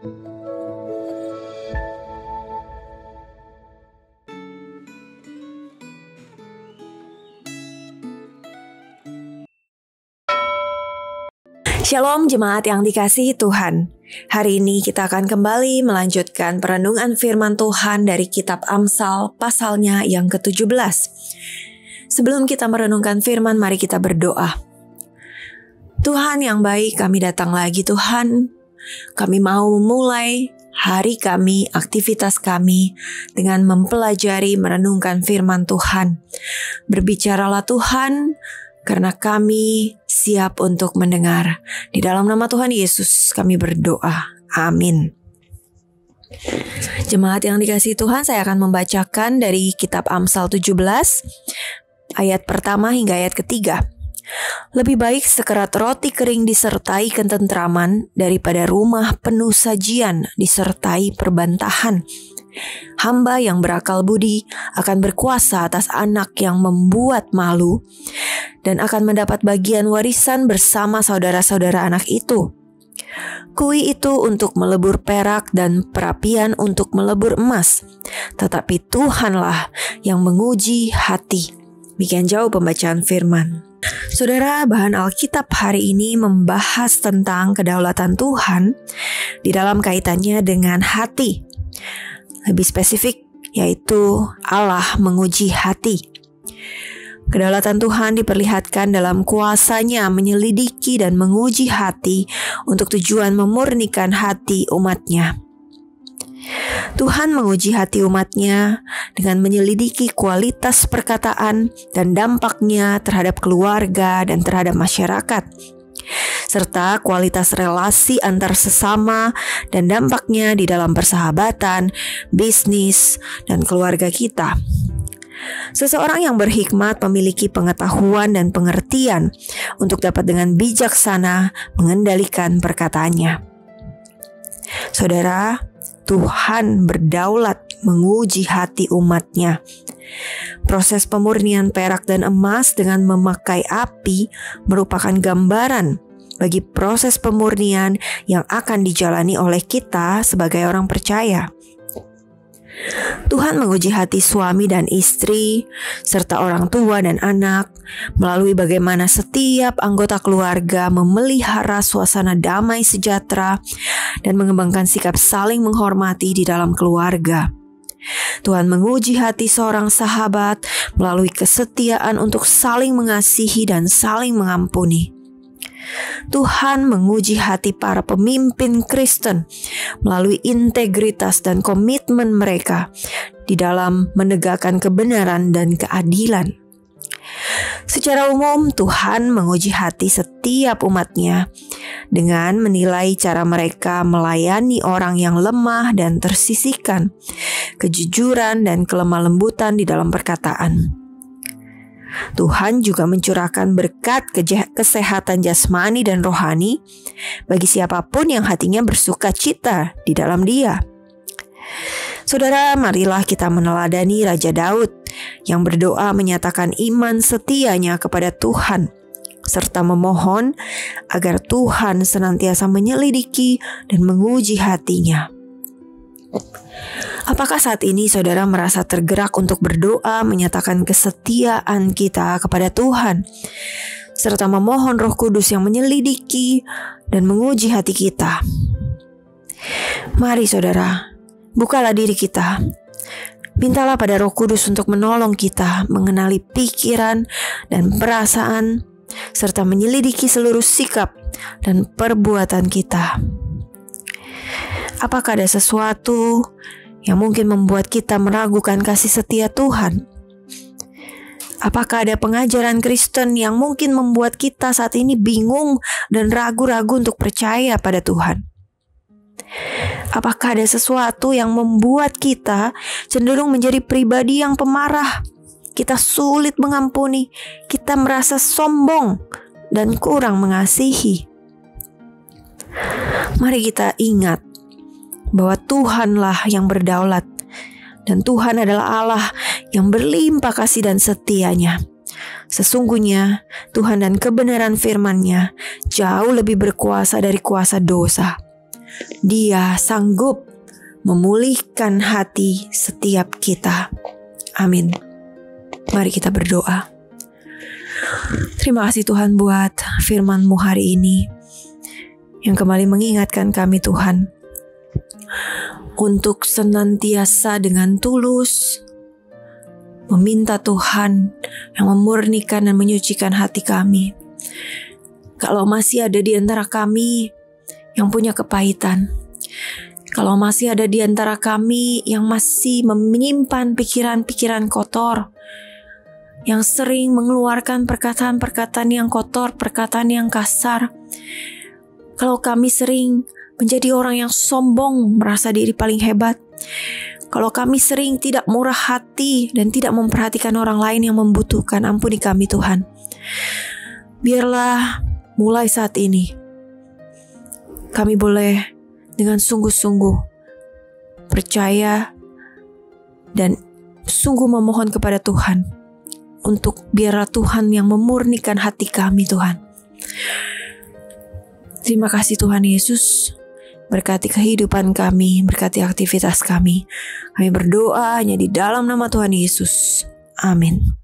Shalom jemaat yang dikasihi Tuhan. Hari ini kita akan kembali melanjutkan perenungan firman Tuhan dari kitab Amsal pasalnya yang ke-17. Sebelum kita merenungkan firman, mari kita berdoa. Tuhan yang baik, kami datang lagi Tuhan. Kami mau memulai hari kami, aktivitas kami dengan mempelajari merenungkan firman Tuhan. Berbicaralah Tuhan, karena kami siap untuk mendengar. Di dalam nama Tuhan Yesus kami berdoa. Amin. Jemaat yang dikasihi Tuhan, saya akan membacakan dari kitab Amsal 17, ayat pertama hingga ayat ketiga. Lebih baik sekerat roti kering disertai ketentraman daripada rumah penuh sajian disertai perbantahan. Hamba yang berakal budi akan berkuasa atas anak yang membuat malu dan akan mendapat bagian warisan bersama saudara-saudara anak itu. Kui itu untuk melebur perak dan perapian untuk melebur emas, tetapi Tuhanlah yang menguji hati. Demikian jauh pembacaan firman. Saudara, bahan Alkitab hari ini membahas tentang kedaulatan Tuhan di dalam kaitannya dengan hati. Lebih spesifik, yaitu Allah menguji hati. Kedaulatan Tuhan diperlihatkan dalam kuasa-Nya menyelidiki dan menguji hati untuk tujuan memurnikan hati umat-Nya. Tuhan menguji hati umat-Nya dengan menyelidiki kualitas perkataan dan dampaknya terhadap keluarga dan terhadap masyarakat, serta kualitas relasi antar sesama dan dampaknya di dalam persahabatan, bisnis, dan keluarga kita. Seseorang yang berhikmat memiliki pengetahuan dan pengertian untuk dapat dengan bijaksana mengendalikan perkataannya. Saudara, Tuhan berdaulat menguji hati umat-Nya. Proses pemurnian perak dan emas dengan memakai api merupakan gambaran bagi proses pemurnian yang akan dijalani oleh kita sebagai orang percaya. Tuhan menguji hati suami dan istri, serta orang tua dan anak, melalui bagaimana setiap anggota keluarga memelihara suasana damai sejahtera dan mengembangkan sikap saling menghormati di dalam keluarga. Tuhan menguji hati seorang sahabat melalui kesetiaan untuk saling mengasihi dan saling mengampuni. Tuhan menguji hati para pemimpin Kristen melalui integritas dan komitmen mereka di dalam menegakkan kebenaran dan keadilan. Secara umum, Tuhan menguji hati setiap umat-Nya dengan menilai cara mereka melayani orang yang lemah dan tersisihkan, kejujuran dan kelemah lembutan di dalam perkataan. Tuhan juga mencurahkan berkat kesehatan jasmani dan rohani bagi siapapun yang hatinya bersuka cita di dalam Dia. Saudara, marilah kita meneladani Raja Daud yang berdoa menyatakan iman setianya kepada Tuhan, serta memohon agar Tuhan senantiasa menyelidiki dan menguji hatinya. Apakah saat ini saudara merasa tergerak untuk berdoa menyatakan kesetiaan kita kepada Tuhan, serta memohon Roh Kudus yang menyelidiki dan menguji hati kita? Mari saudara, bukalah diri kita. Mintalah pada Roh Kudus untuk menolong kita mengenali pikiran dan perasaan, serta menyelidiki seluruh sikap dan perbuatan kita. Apakah ada sesuatu yang mungkin membuat kita meragukan kasih setia Tuhan? Apakah ada pengajaran Kristen yang mungkin membuat kita saat ini bingung dan ragu-ragu untuk percaya pada Tuhan? Apakah ada sesuatu yang membuat kita cenderung menjadi pribadi yang pemarah? Kita sulit mengampuni, kita merasa sombong dan kurang mengasihi. Mari kita ingat bahwa Tuhanlah yang berdaulat, dan Tuhan adalah Allah yang berlimpah kasih dan setia-Nya. Sesungguhnya Tuhan dan kebenaran firman-Nya jauh lebih berkuasa dari kuasa dosa. Dia sanggup memulihkan hati setiap kita. Amin. Mari kita berdoa. Terima kasih Tuhan buat firman-Mu hari ini yang kembali mengingatkan kami Tuhan untuk senantiasa dengan tulus meminta Tuhan yang memurnikan dan menyucikan hati kami. Kalau masih ada di antara kami yang punya kepahitan, kalau masih ada di antara kami yang masih menyimpan pikiran-pikiran kotor, yang sering mengeluarkan perkataan-perkataan yang kotor, perkataan yang kasar, kalau kami sering menjadi orang yang sombong, merasa diri paling hebat, kalau kami sering tidak murah hati dan tidak memperhatikan orang lain yang membutuhkan, ampuni kami Tuhan. Biarlah mulai saat ini kami boleh dengan sungguh-sungguh percaya dan sungguh memohon kepada Tuhan untuk biarlah Tuhan yang memurnikan hati kami Tuhan. Terima kasih Tuhan Yesus, berkati kehidupan kami, berkati aktivitas kami. Kami berdoa hanya di dalam nama Tuhan Yesus. Amin.